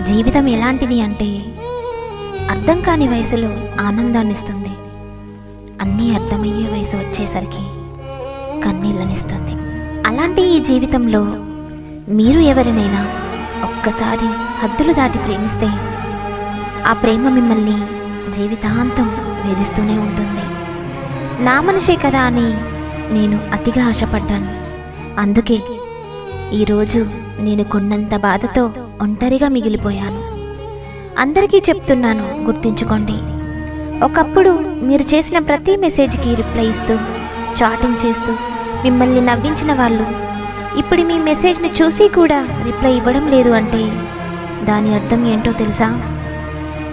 జీవితం ఎలాంటిది అంటే అర్థం కాని వయసులో ఆనందాన్నిస్తుంది, అన్నీ అర్థమయ్యే వయసు వచ్చేసరికి కన్నీళ్ళనిస్తుంది. అలాంటి ఈ జీవితంలో మీరు ఎవరినైనా ఒక్కసారి హద్దులు దాటి ప్రేమిస్తే ఆ ప్రేమ మిమ్మల్ని జీవితాంతం వేధిస్తూనే ఉంటుంది. నా మనిషే కదా అని నేను అతిగా ఆశపడ్డాను. అందుకే ఈరోజు నేను కొన్నంత బాధతో ఒంటరిగా మిగిలిపోయాను. అందరికీ చెప్తున్నాను, గుర్తించుకోండి. ఒకప్పుడు మీరు చేసిన ప్రతి మెసేజ్కి రిప్లై ఇస్తూ చాటింగ్ చేస్తూ మిమ్మల్ని నవ్వించిన వాళ్ళు ఇప్పుడు మీ మెసేజ్ని చూసి కూడా రిప్లై ఇవ్వడం లేదు అంటే దాని అర్థం ఏంటో తెలుసా?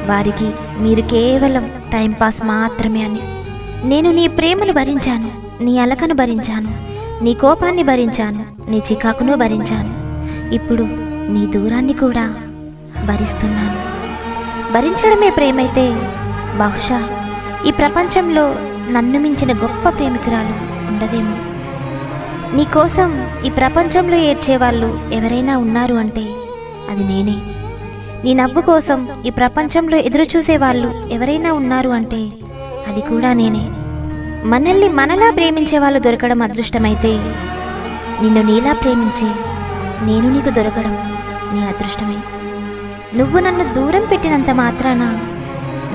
వారికి మీరు కేవలం టైంపాస్ మాత్రమే అని. నేను నీ ప్రేమను భరించాను, నీ అలకను భరించాను, నీ కోపాన్ని భరించాను, నీ చికాకును భరించాను. ఇప్పుడు నీ దూరాన్ని కూడా భరిస్తున్నాను. భరించడమే ప్రేమైతే బహుశా ఈ ప్రపంచంలో నన్ను మించిన గొప్ప ప్రేమికురాలు ఉండదేమో. నీకోసం ఈ ప్రపంచంలో ఏడ్చేవాళ్ళు ఎవరైనా ఉన్నారు అంటే అది నేనే. నీ నవ్వు కోసం ఈ ప్రపంచంలో ఎదురు చూసేవాళ్ళు ఎవరైనా ఉన్నారు అంటే అది కూడా నేనే. మనల్ని మనలా ప్రేమించే వాళ్ళు దొరకడం అదృష్టమైతే నిన్ను నీలా ప్రేమించే నేను నీకు దొరకడం నీ అదృష్టమే. నువ్వు నన్ను దూరం పెట్టినంత మాత్రాన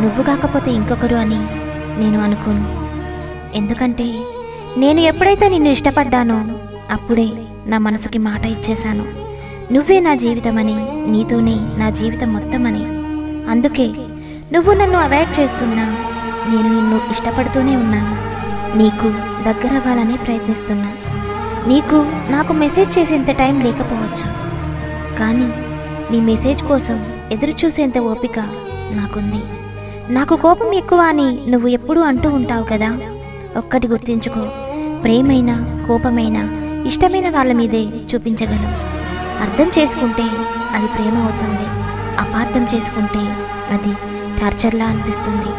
నువ్వు కాకపోతే ఇంకొకరు అని నేను అనుకోను. ఎందుకంటే నేను ఎప్పుడైతే నిన్ను ఇష్టపడ్డానో అప్పుడే నా మనసుకి మాట ఇచ్చేశాను. నువ్వే నా జీవితమని, నీతోనే నా జీవితం మొత్తమని. అందుకే నువ్వు నన్ను అవాయిడ్ చేస్తున్నా నేను నిన్ను ఇష్టపడుతూనే ఉన్నాను. నీకు దగ్గరవ్వాలనే ప్రయత్నిస్తున్నా. నీకు నాకు మెసేజ్ చేసేంత టైం లేకపోవచ్చు, కానీ నీ మెసేజ్ కోసం ఎదురు చూసేంత ఓపిక నాకుంది. నాకు కోపం ఎక్కువ అని నువ్వు ఎప్పుడూ అంటూ ఉంటావు కదా. ఒక్కటి గుర్తించుకో, ప్రేమైనా కోపమైనా ఇష్టమైన వాళ్ళ మీదే చూపించగలం. అర్థం చేసుకుంటే అది ప్రేమ అవుతుంది, అపార్థం చేసుకుంటే అది టార్చర్లా అనిపిస్తుంది.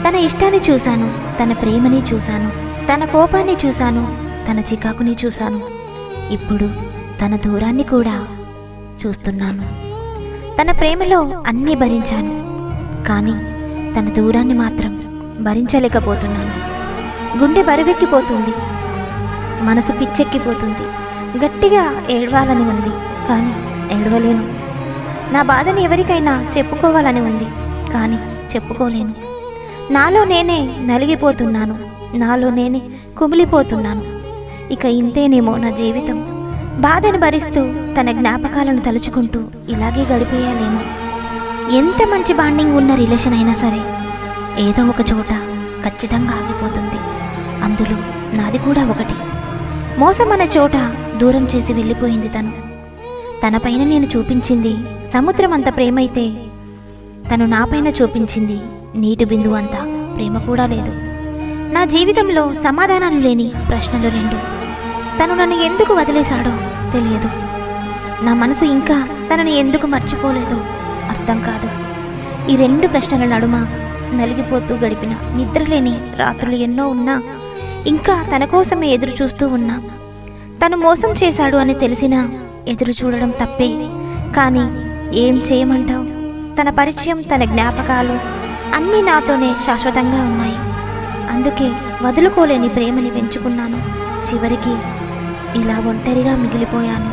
తన ఇష్టాన్ని చూశాను, తన ప్రేమని చూశాను, తన కోపాన్ని చూశాను, తన చికాకుని చూశాను. ఇప్పుడు తన దూరాన్ని కూడా చూస్తున్నాను. తన ప్రేమలో అన్నీ భరించాను, కానీ తన దూరాన్ని మాత్రం భరించలేకపోతున్నాను. గుండె బరువెక్కిపోతుంది, మనసు పిచ్చెక్కిపోతుంది. గట్టిగా ఏడవాలని ఉంది, కానీ ఏడవలేను. నా బాధని ఎవరికైనా చెప్పుకోవాలని ఉంది, కానీ చెప్పుకోలేను. నాలో నేనే నలిగిపోతున్నాను, నాలో నేనే కుమిలిపోతున్నాను. ఇక ఇంతేనేమో నా జీవితం. బాధను భరిస్తూ తన జ్ఞాపకాలను తలుచుకుంటూ ఇలాగే గడిపేయాలేమో. ఎంత మంచి బాండింగ్ ఉన్న రిలేషన్ అయినా సరే ఏదో ఒక చోట ఖచ్చితంగా ఆగిపోతుంది. అందులో నాది కూడా ఒకటి. మోసం అనే చోట దూరం చేసి వెళ్ళిపోయింది తను. తనపైన నేను చూపించింది సముద్రం అంత ప్రేమైతే తను నాపైన చూపించింది నీటి బిందువు అంతా ప్రేమ కూడా లేదు. నా జీవితంలో సమాధానాలు లేని ప్రశ్నలు రెండు. తను నన్ను ఎందుకు వదిలేశాడో తెలియదు. నా మనసు ఇంకా తనని ఎందుకు మర్చిపోలేదో అర్థం కాదు. ఈ రెండు ప్రశ్నల నడుమ నలిగిపోతూ గడిపిన నిద్రలేని రాత్రులు ఎన్నో ఉన్నా ఇంకా తన కోసమే ఎదురు చూస్తూ ఉన్నా. తను మోసం చేశాడు అని తెలిసినా ఎదురు చూడడం తప్పే, కానీ ఏం చేయమంటావు? తన పరిచయం, తన జ్ఞాపకాలు అన్నీ నాతోనే శాశ్వతంగా ఉన్నాయి. అందుకే వదులుకోలేని ప్రేమని పెంచుకున్నాను. చివరికి ఇలా ఒంటరిగా మిగిలిపోయాను.